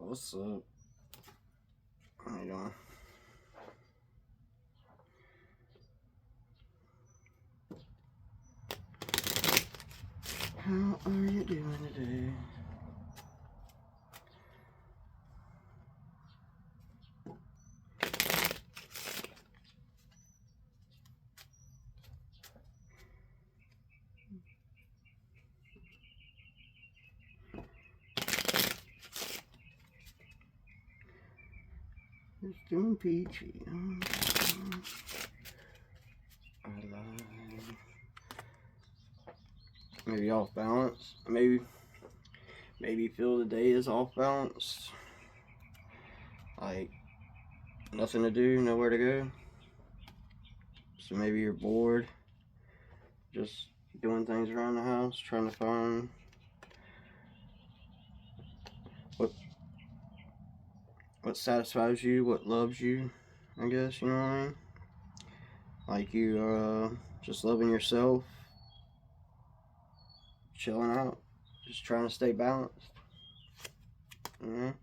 What's up? How you doing? How are you doing today? It's doing peachy. Maybe off balance. Maybe feel the day is off balance. Like nothing to do, nowhere to go. So maybe you're bored, just doing things around the house, trying to find what satisfies you, what loves you. I guess you know what I mean. Like you just loving yourself, chilling out, just trying to stay balanced. You know,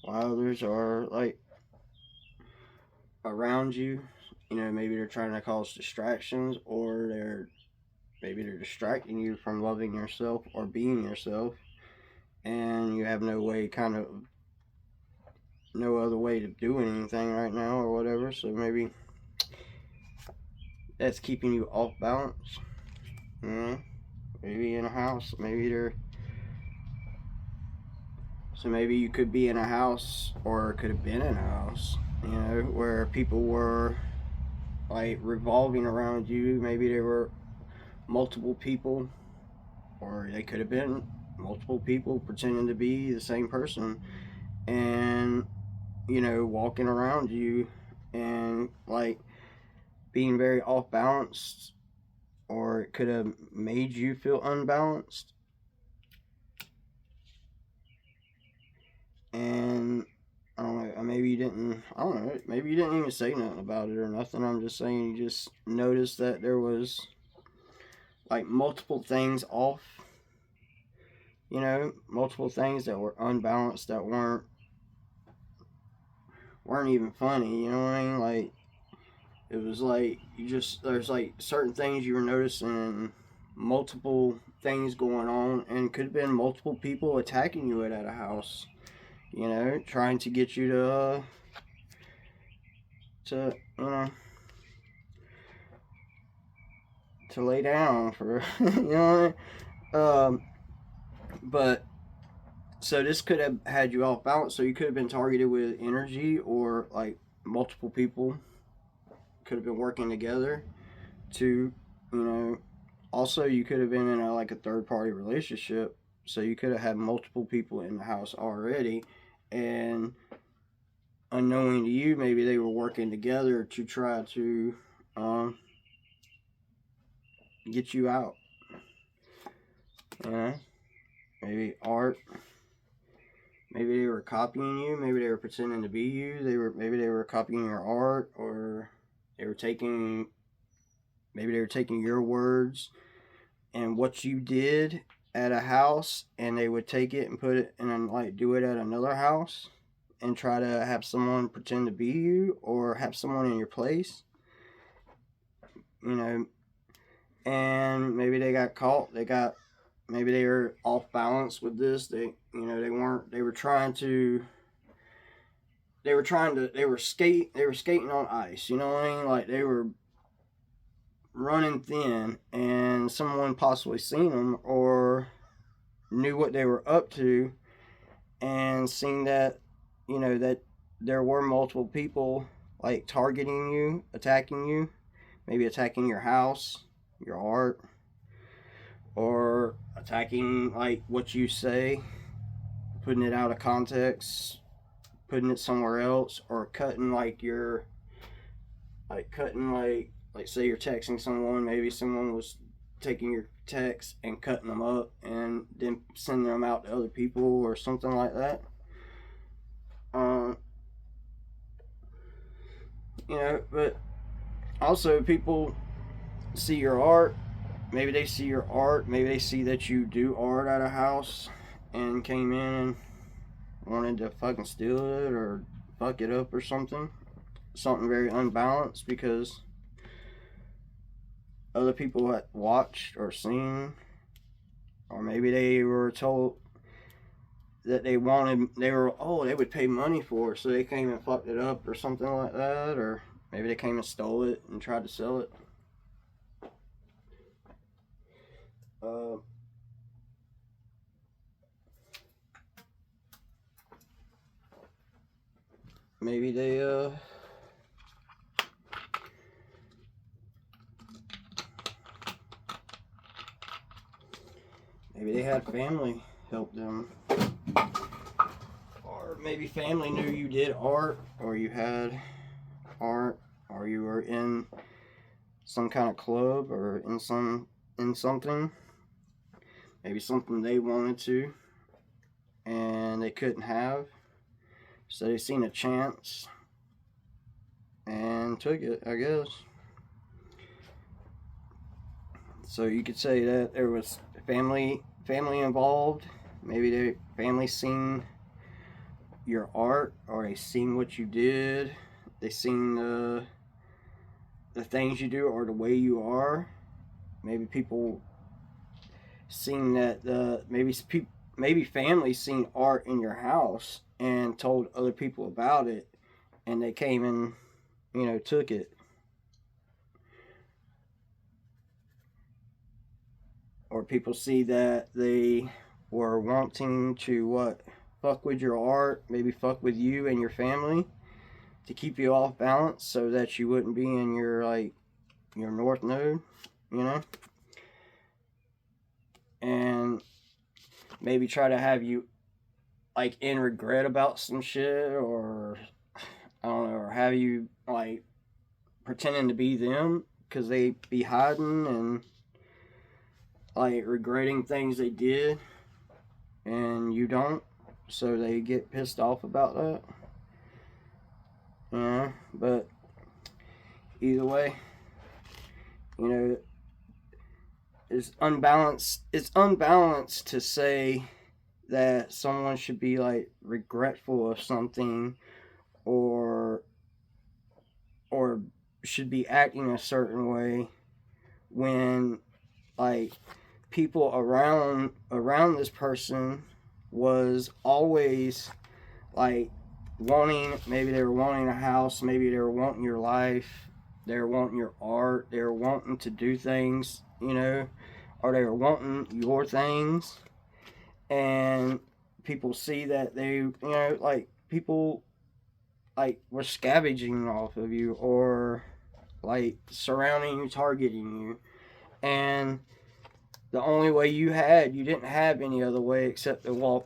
while others are like around you, maybe they're trying to cause distractions, or maybe they're distracting you from loving yourself or being yourself, and you have no other way to do anything right now or whatever. So maybe that's keeping you off balance. Maybe in a house, so maybe you could be in a house, or could have been in a house, where people were like revolving around you. Maybe there were multiple people, or they could have been multiple people pretending to be the same person, and walking around you, and like being very off balance, or it could have made you feel unbalanced. And I don't know, maybe you didn't, I don't know, maybe you didn't even say nothing about it or nothing. I'm just saying you just noticed that there was like multiple things off, multiple things that were unbalanced, that weren't even funny, you know what I mean? Like, it was like there's like certain things you were noticing, multiple things going on, and could have been multiple people attacking you at a house, trying to get you to to lay down for but so this could have had you off balance, so you could have been targeted with energy, or like multiple people could have been working together to also you could have been in like a third party relationship, so you could have had multiple people in the house already, and unknowing to you, maybe they were working together to try to get you out. Maybe art. Maybe they were copying you. Maybe they were pretending to be you. Maybe they were copying your art, or they were taking maybe they were taking your words and what you did at a house, and they would take it and put it and like do it at another house, and try to have someone pretend to be you, or have someone in your place. And maybe they got caught. Maybe they were off balance with this. They weren't. They were skating on ice. You know what I mean? Like, they were running thin, and someone possibly seen them, or knew what they were up to, and seen that that there were multiple people like targeting you, attacking you, maybe attacking your house, your art, or attacking like what you say, putting it out of context, putting it somewhere else, or cutting like say you're texting someone, maybe someone was taking your text and cutting them up and then sending them out to other people, or something like that. But also people see your art. Maybe they see your art. Maybe they see that you do art at a house, and came in and wanted to fucking steal it or fuck it up or something. Something very unbalanced because other people had watched or seen, or maybe they were told that they would pay money for it, so they came and fucked it up or something like that, or maybe they came and stole it and tried to sell it. Maybe they had family help them, or maybe family knew you did art, or you had art, or you were in some kind of club, or in something, maybe something they wanted to and they couldn't have, so they seen a chance and took it, I guess. So you could say that there was family involved. Maybe the family seen your art, or they seen what you did. They seen the things you do, or the way you are. Maybe people seen that maybe family seen art in your house and told other people about it, and they came and took it. Or people see that they were wanting to fuck with your art, maybe fuck with you and your family to keep you off balance so that you wouldn't be in your north node, and maybe try to have you in regret about some shit, or I don't know, or have you pretending to be them because they be hiding and regretting things they did and you don't, so they get pissed off about that. But either way, it's unbalanced to say that someone should be regretful of something, or should be acting a certain way, when people around this person was always maybe they were wanting a house, maybe they were wanting your life, they were wanting your art, they were wanting to do things, or they were wanting your things, and people see that they, people were scavenging off of you, or surrounding you, targeting you, and the only way you didn't have any other way except to walk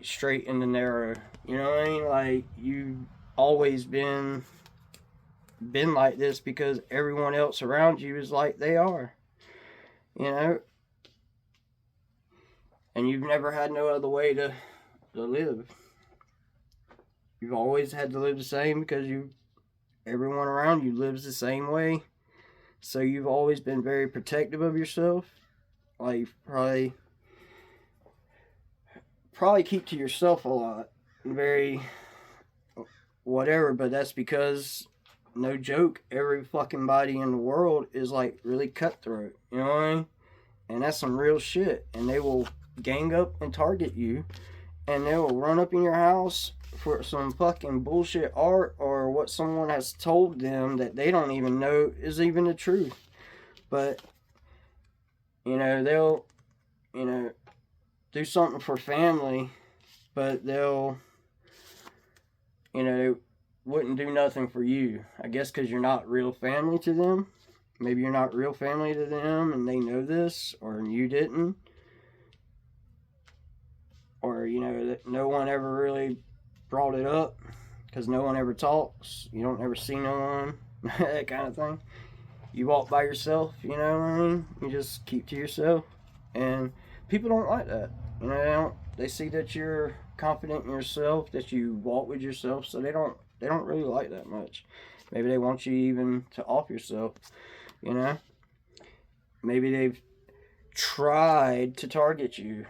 straight in the narrow. You know what I mean? You've always been like this because everyone else around you is like they are. And you've never had no other way to live. You've always had to live the same because everyone around you lives the same way. So you've always been very protective of yourself. Probably keep to yourself a lot. Very whatever, but that's because, no joke, every fucking body in the world is really cutthroat. You know what I mean? And that's some real shit. And they will gang up and target you. And they will run up in your house for some fucking bullshit art, or what someone has told them that they don't even know is even the truth. But they'll do something for family, but they'll they wouldn't do nothing for you, I guess, because you're not real family to them. Maybe you're not real family to them and they know this, or you didn't, or that no one ever really brought it up because no one ever talks. You don't ever see no one. That kind of thing. You walk by yourself, you know what I mean? You just keep to yourself. And people don't like that. They see that you're confident in yourself, that you walk with yourself, so they don't really like that much. Maybe they want you even to off yourself, Maybe they've tried to target you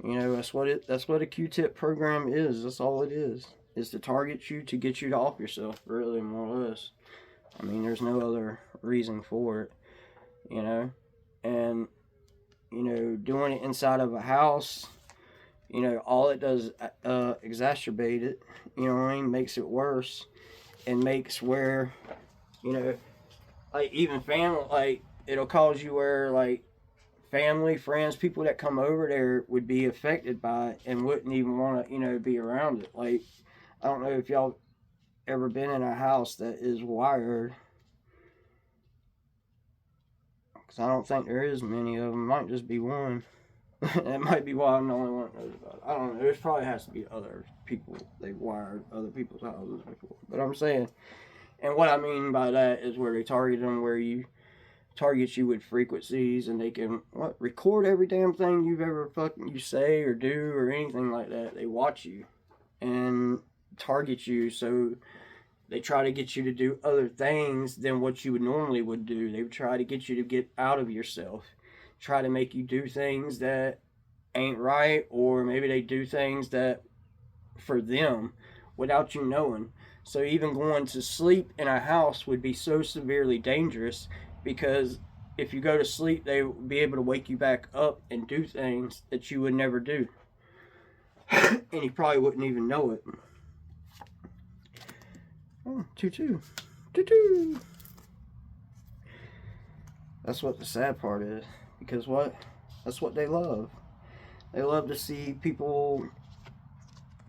You know, that's what a Q-tip program is. That's all it is to target you, to get you to off yourself, really, more or less. I mean, there's no other reason for it, you know. And, you know, doing it inside of a house, you know, all it does exacerbate it, you know what I mean, makes it worse, and makes where, you know, like even family, like it'll cause you where like family, friends, people that come over there would be affected by it and wouldn't even want to, you know, be around it. Like, I don't know if y'all ever been in a house that is wired, because I don't think there is many of them. Might just be one. That might be why I'm the only one that knows about it. I don't know. There probably has to be other people. They've wired other people's houses before. But I'm saying, and what I mean by that is where they target them, where you target you with frequencies, and they can record every damn thing you've ever fucking you say or do or anything like that. They watch you and target you, so they try to get you to do other things than what you would normally would do. They would try to get you to get out of yourself, try to make you do things that ain't right, or maybe they do things that for them without you knowing. So even going to sleep in a house would be so severely dangerous, because if you go to sleep, they will be able to wake you back up and do things that you would never do. And you probably wouldn't even know it. Oh, tutu. Tutu. That's what the sad part is. Because what? That's what they love. They love to see people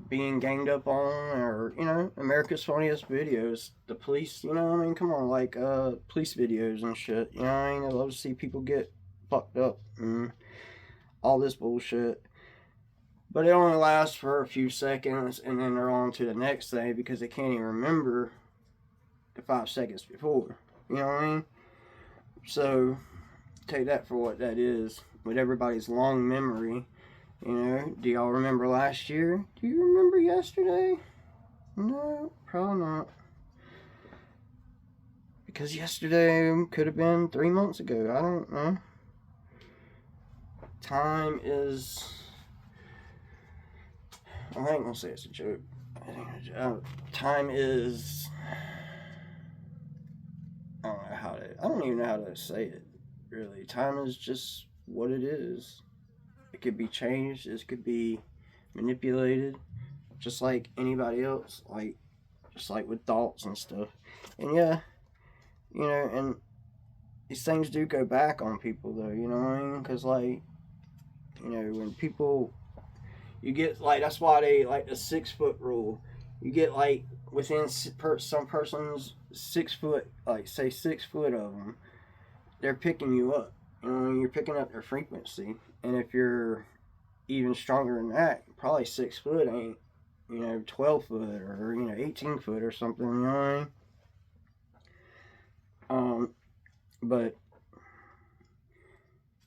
being ganged up on, or, you know, America's Funniest Videos. The police, you know, I mean, come on, like, police videos and shit. You know what I mean? They love to see people get fucked up and all this bullshit. But it only lasts for a few seconds, and then they're on to the next thing because they can't even remember the 5 seconds before. You know what I mean? So, take that for what that is. With everybody's long memory, you know, do y'all remember last year? Do you remember yesterday? No, probably not. Because yesterday could have been 3 months ago. I don't know. Time is... I ain't gonna say it's a joke. Time is... I don't even know how to say it, really. Time is just what it is. It could be changed. It could be manipulated, just like anybody else. Just like with thoughts and stuff. And yeah, you know, and these things do go back on people, though. You know what I mean? Because, like, you know, when people, you get, like, that's why they, like, the 6 foot rule. You get, like, within some person's 6 foot, like, say 6 foot of them, they're picking you up. You know, you're picking up their frequency. And if you're even stronger than that, probably 6 foot ain't, you know, 12 foot or, you know, 18 foot or something, you know what I mean? But,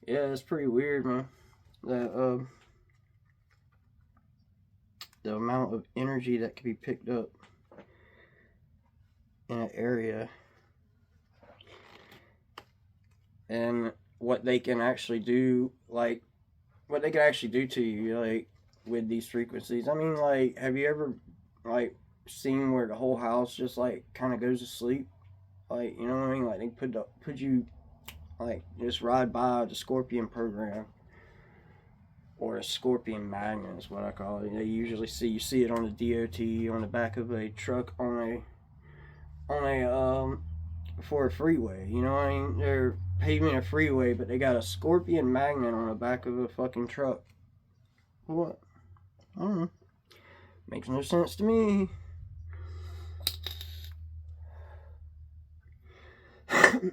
yeah, it's pretty weird, man. That, the amount of energy that can be picked up in an area, and what they can actually do, like, what they can actually do to you, like, with these frequencies. I mean, like, have you ever, like, seen where the whole house just, like, kind of goes to sleep? Like, you know what I mean? Like, they put you, like, just ride by the Scorpion program, or a Scorpion magnet is what I call it. They usually you see it on the DOT, on the back of a truck, on a for a freeway. You know what I mean? They're paving a freeway, but they got a Scorpion magnet on the back of a fucking truck. What? I don't know. Makes no sense to me.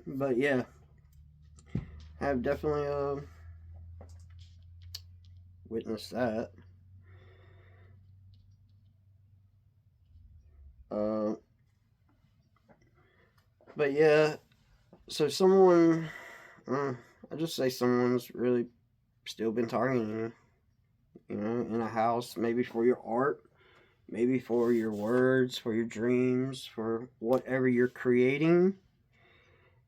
But yeah, I've definitely witnessed that. But yeah, so someone, I just say someone's really still been targeting you, you know, in a house, maybe for your art, maybe for your words, for your dreams, for whatever you're creating,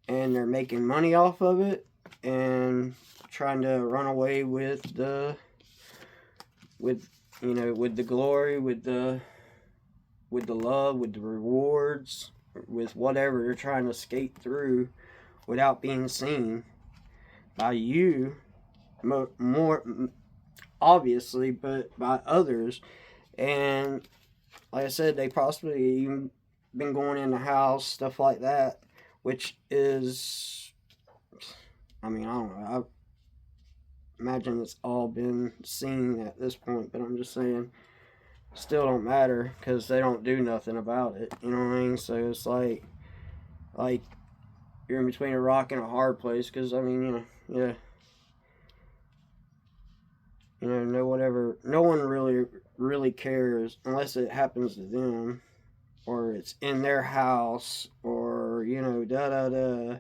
and they're making money off of it and trying to run away with the with, you know, with the glory, with the love, with the rewards, with whatever you're trying to skate through without being seen by you, more obviously, but by others. And like I said, they possibly even been going in the house, stuff like that, which is, I mean, I don't know. I imagine it's all been seen at this point, but I'm just saying, still don't matter because they don't do nothing about it. You know what I mean? So it's like you're in between a rock and a hard place because, I mean, you know, yeah. You know, no one really cares unless it happens to them or it's in their house or, you know, da da da.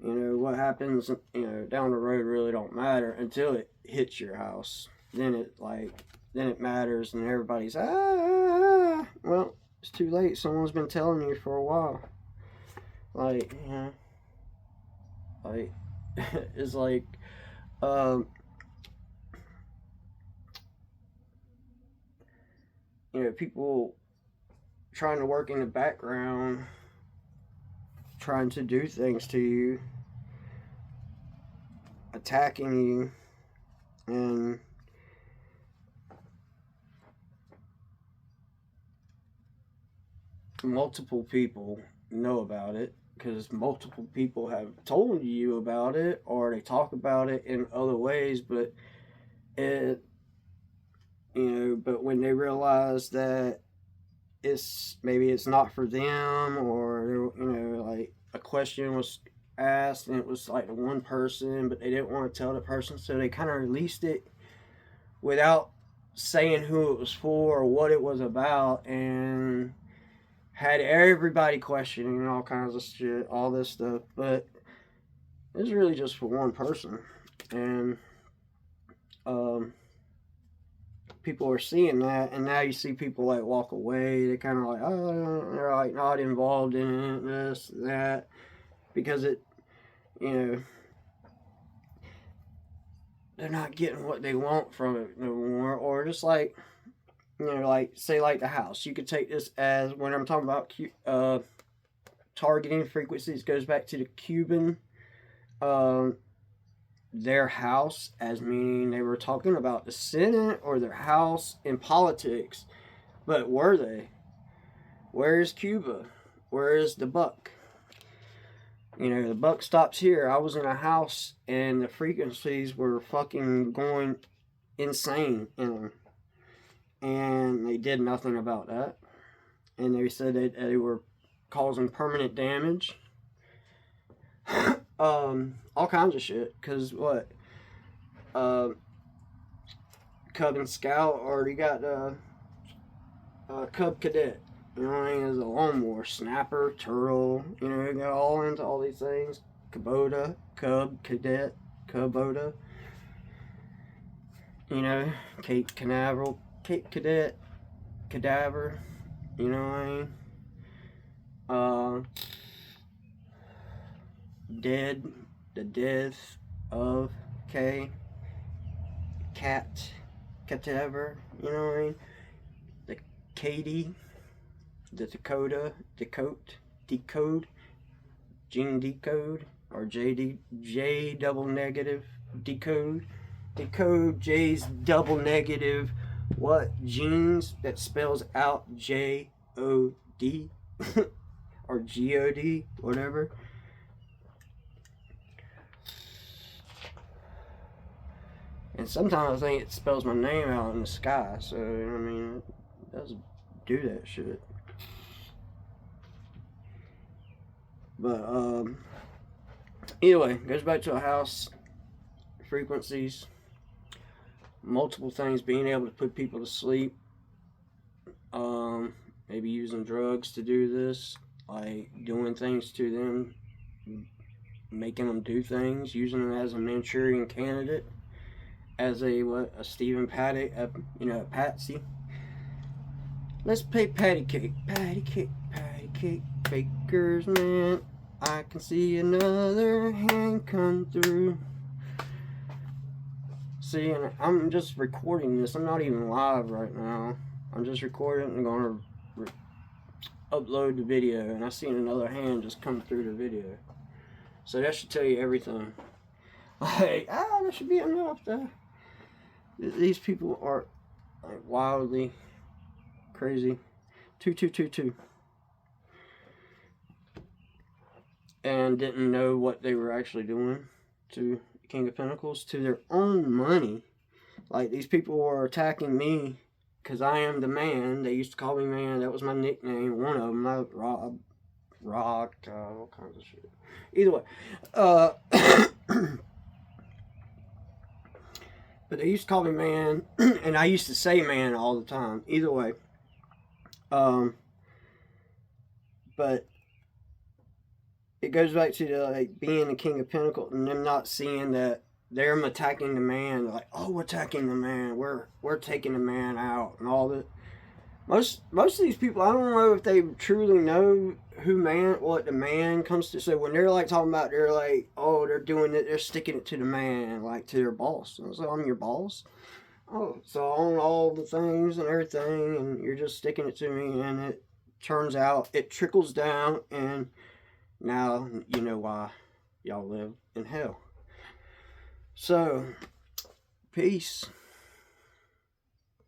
You know, what happens, you know, down the road really don't matter until it hits your house. Then it matters and everybody's, well, it's too late. Someone's been telling you for a while. Like, you know, like, it's like, you know, people trying to work in the background, trying to do things to you, attacking you, and multiple people know about it because multiple people have told you about it or they talk about it in other ways, but it, you know, but when they realize that maybe it's not for them, or, you know, like a question was asked and it was like the one person, but they didn't want to tell the person, so they kind of released it without saying who it was for or what it was about, and had everybody questioning all kinds of shit, all this stuff. But it was really just for one person, and people are seeing that, and now you see people like walk away. They kind of like, oh, they're like not involved in it, this, that, because it, you know, they're not getting what they want from it no more. Or just like, you know, like say like the house. You could take this as, when I'm talking about targeting frequencies, goes back to the Cuban, their house, as meaning they were talking about the Senate or their house in politics. But were they? Where is Cuba? Where is the buck? You know, the buck stops here. I was in a house and the frequencies were fucking going insane in them. And they did nothing about that. And they said that they were causing permanent damage. All kinds of shit. Because what? Cub and Scout already got Cub Cadet. You know what I mean? As a lawnmower, snapper, turtle. You know, you got all into all these things. Kubota, Cub Cadet, Kubota. You know, Cape Canaveral, Cape Cadet, Cadaver. You know what I mean? Dead, the death of K, Cat, Cadaver. You know what I mean? The Katie, the Dakota, Decode, Gene Decode, or J double negative Decode. Decode J's double negative what? Genes that spells out J-O-D or G-O-D, whatever. And sometimes I think it spells my name out in the sky, so, I mean, it does do that shit. But, anyway, goes back to a house, frequencies, multiple things, being able to put people to sleep, maybe using drugs to do this, like doing things to them, making them do things, using them as a Manchurian candidate, as a Stephen Paddock, Patsy. Let's play patty cake, bakers, man. I can see another hand come through. See, and I'm just recording this. I'm not even live right now. I'm just recording and going to upload the video. And I seen another hand just come through the video. So that should tell you everything. Like, there should be enough there. These people are like wildly crazy. 2222. And didn't know what they were actually doing to King of Pentacles, to their own money. Like, these people were attacking me because I am the man. They used to call me man. That was my nickname. One of them, I rocked, all kinds of shit. Either way, but they used to call me man, and I used to say man all the time. Either way, but it goes back to the, like, being the King of Pentacles and them not seeing that they're attacking the man. They're like, oh, we're attacking the man. We're taking the man out and all that. Most of these people, I don't know if they truly know what the man comes to. So when they're like talking about, they're like, oh, they're doing it, they're sticking it to the man, like to their boss. And so I'm your boss. Oh, so I own all the things and everything, and you're just sticking it to me. And it turns out it trickles down, and now you know why y'all live in hell. So, peace.